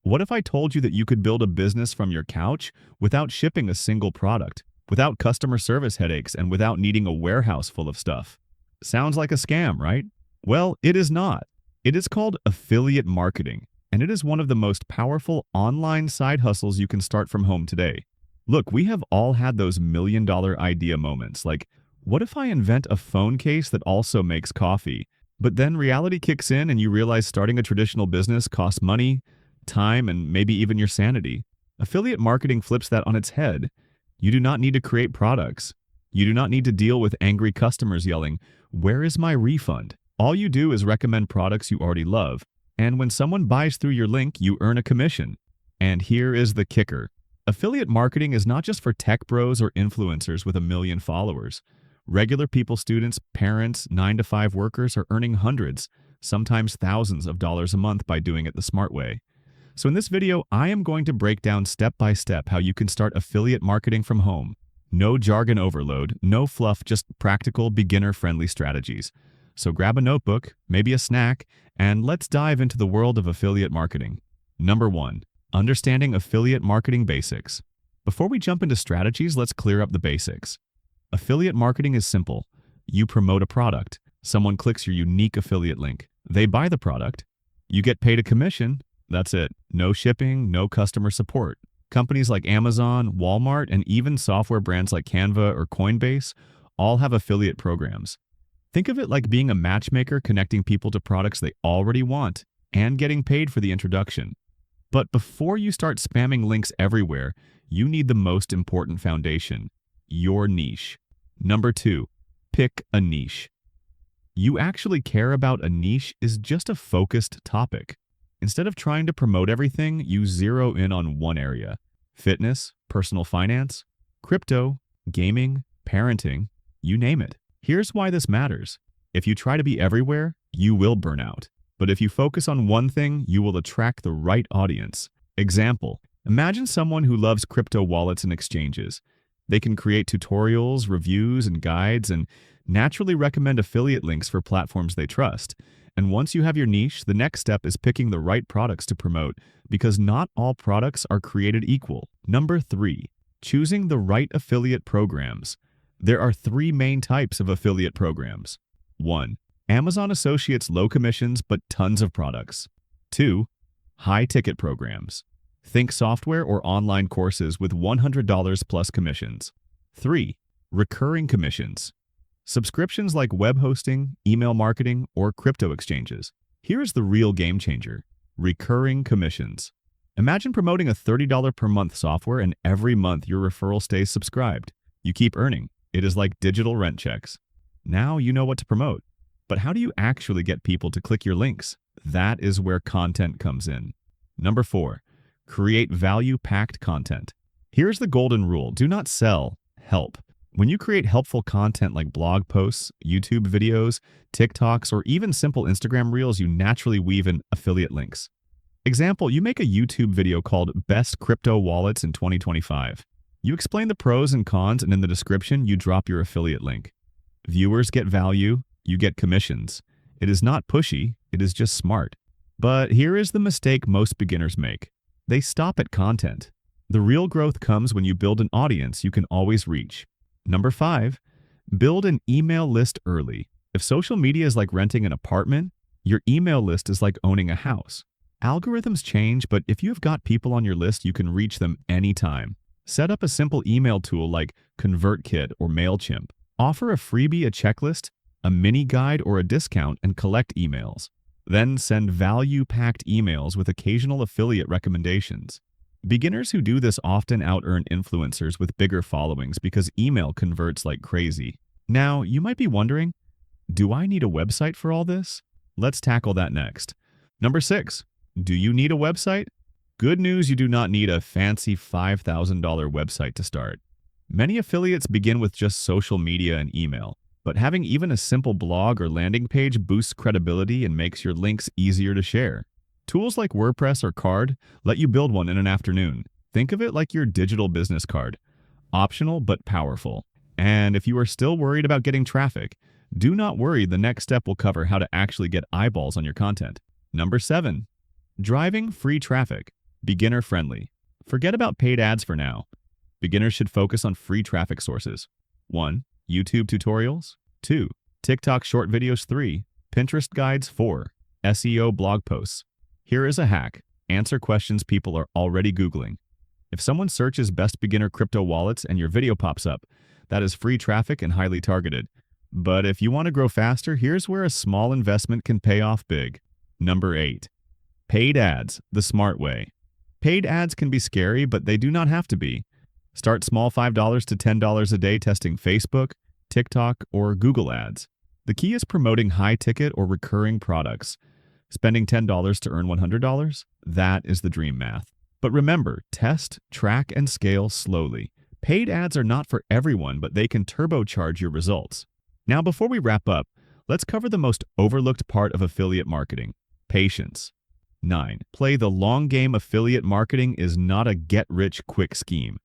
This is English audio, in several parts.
What if I told you that you could build a business from your couch without shipping a single product, without customer service headaches, and without needing a warehouse full of stuff? Sounds like a scam, right? Well, it is not. It is called affiliate marketing, and it is one of the most powerful online side hustles you can start from home today. Look, we have all had those million-dollar idea moments, like, what if I invent a phone case that also makes coffee? But then reality kicks in and you realize starting a traditional business costs money, time, and maybe even your sanity. Affiliate marketing flips that on its head. You do not need to create products. You do not need to deal with angry customers yelling, "Where is my refund?" All you do is recommend products you already love, and when someone buys through your link, you earn a commission. And here is the kicker. Affiliate marketing is not just for tech bros or influencers with a million followers. Regular people, students, parents, 9-to-5 workers are earning hundreds, sometimes thousands of dollars a month by doing it the smart way. So in this video, I am going to break down step by step how you can start affiliate marketing from home. No jargon overload, no fluff, just practical, beginner-friendly strategies. So grab a notebook, maybe a snack, and let's dive into the world of affiliate marketing. Number 1. Understanding affiliate marketing basics. Before we jump into strategies, let's clear up the basics. Affiliate marketing is simple. You promote a product. Someone clicks your unique affiliate link. They buy the product. You get paid a commission. That's it. No shipping, no customer support. Companies like Amazon, Walmart, and even software brands like Canva or Coinbase all have affiliate programs. Think of it like being a matchmaker connecting people to products they already want and getting paid for the introduction. But before you start spamming links everywhere, you need the most important foundation: your niche. Number 2, pick a niche. You actually care about a niche is just a focused topic. Instead of trying to promote everything, you zero in on one area: fitness, personal finance, crypto, gaming, parenting, you name it. Here's why this matters. If you try to be everywhere, you will burn out. But if you focus on one thing, you will attract the right audience. Example: imagine someone who loves crypto wallets and exchanges. They can create tutorials, reviews, and guides, and naturally recommend affiliate links for platforms they trust. And once you have your niche, the next step is picking the right products to promote, because not all products are created equal. Number 3, choosing the right affiliate programs. There are 3 main types of affiliate programs. 1. Amazon Associates, low commissions but tons of products. 2. High-ticket programs. Think software or online courses with $100 plus commissions. 3. Recurring commissions. Subscriptions like web hosting, email marketing, or crypto exchanges. Here's the real game changer: recurring commissions. Imagine promoting a $30 per month software and every month your referral stays subscribed. You keep earning. It is like digital rent checks. Now you know what to promote. But how do you actually get people to click your links? That is where content comes in. Number 4, create value-packed content. Here's the golden rule: do not sell, help. When you create helpful content like blog posts, YouTube videos, TikToks, or even simple Instagram reels, you naturally weave in affiliate links. Example: you make a YouTube video called Best Crypto Wallets in 2025. You explain the pros and cons, and in the description, you drop your affiliate link. Viewers get value, you get commissions. It is not pushy, it is just smart. But here is the mistake most beginners make. They stop at content. The real growth comes when you build an audience you can always reach. Number 5, build an email list early. If social media is like renting an apartment, your email list is like owning a house. Algorithms change, but if you have got people on your list, you can reach them anytime. Set up a simple email tool like ConvertKit or MailChimp. Offer a freebie, a checklist, a mini guide, or a discount, and collect emails. Then send value-packed emails with occasional affiliate recommendations. Beginners who do this often out-earn influencers with bigger followings because email converts like crazy. Now, you might be wondering, do I need a website for all this? Let's tackle that next. Number 6, do you need a website? Good news, you do not need a fancy $5,000 website to start. Many affiliates begin with just social media and email, but having even a simple blog or landing page boosts credibility and makes your links easier to share. Tools like WordPress or Card let you build one in an afternoon. Think of it like your digital business card. Optional but powerful. And if you are still worried about getting traffic, do not worry, the next step will cover how to actually get eyeballs on your content. Number 7, driving free traffic. Beginner-friendly. Forget about paid ads for now. Beginners should focus on free traffic sources. 1. YouTube tutorials. 2. TikTok short videos. 3. Pinterest guides. 4. SEO blog posts. Here is a hack. Answer questions people are already Googling. If someone searches best beginner crypto wallets and your video pops up, that is free traffic and highly targeted. But if you want to grow faster, here's where a small investment can pay off big. Number 8. Paid ads, the smart way. Paid ads can be scary, but they do not have to be. Start small, $5 to $10 a day testing Facebook, TikTok, or Google ads. The key is promoting high-ticket or recurring products. Spending $10 to earn $100? That is the dream math. But remember, test, track, and scale slowly. Paid ads are not for everyone, but they can turbocharge your results. Now, before we wrap up, let's cover the most overlooked part of affiliate marketing: patience. 9. Play the long game. Affiliate marketing is not a get-rich-quick scheme.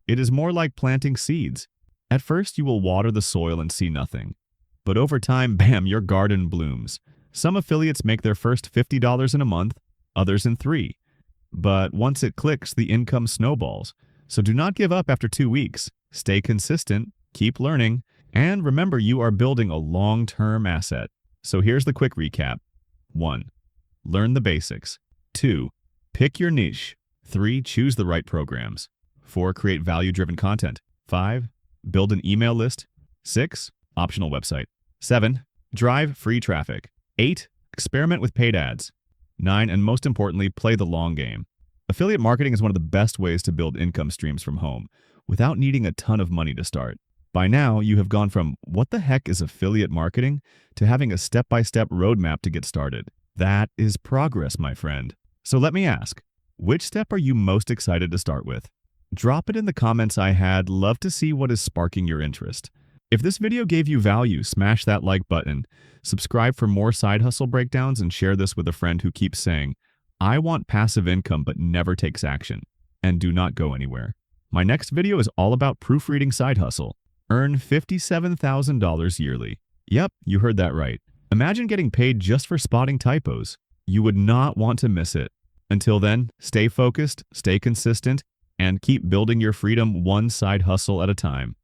It is more like planting seeds. At first, you will water the soil and see nothing. But over time, bam, your garden blooms. Some affiliates make their first $50 in a month, others in 3. But once it clicks, the income snowballs. So do not give up after 2 weeks. Stay consistent, keep learning, and remember you are building a long-term asset. So here's the quick recap. 1. Learn the basics. 2. Pick your niche. 3. Choose the right programs. 4. Create value-driven content. 5. Build an email list. 6. Optional website. 7. Drive free traffic. 8. Experiment with paid ads. 9. And most importantly, play the long game. Affiliate marketing is one of the best ways to build income streams from home without needing a ton of money to start. By now, you have gone from "what the heck is affiliate marketing" to having a step-by-step roadmap to get started. That is progress, my friend. So let me ask, which step are you most excited to start with? Drop it in the comments. I'd love to see what is sparking your interest. If this video gave you value, smash that like button, subscribe for more side hustle breakdowns, and share this with a friend who keeps saying, "I want passive income but never takes action." And do not go anywhere. My next video is all about proofreading side hustle. Earn $57,000 yearly. Yep, you heard that right. Imagine getting paid just for spotting typos. You would not want to miss it. Until then, stay focused, stay consistent, and keep building your freedom one side hustle at a time.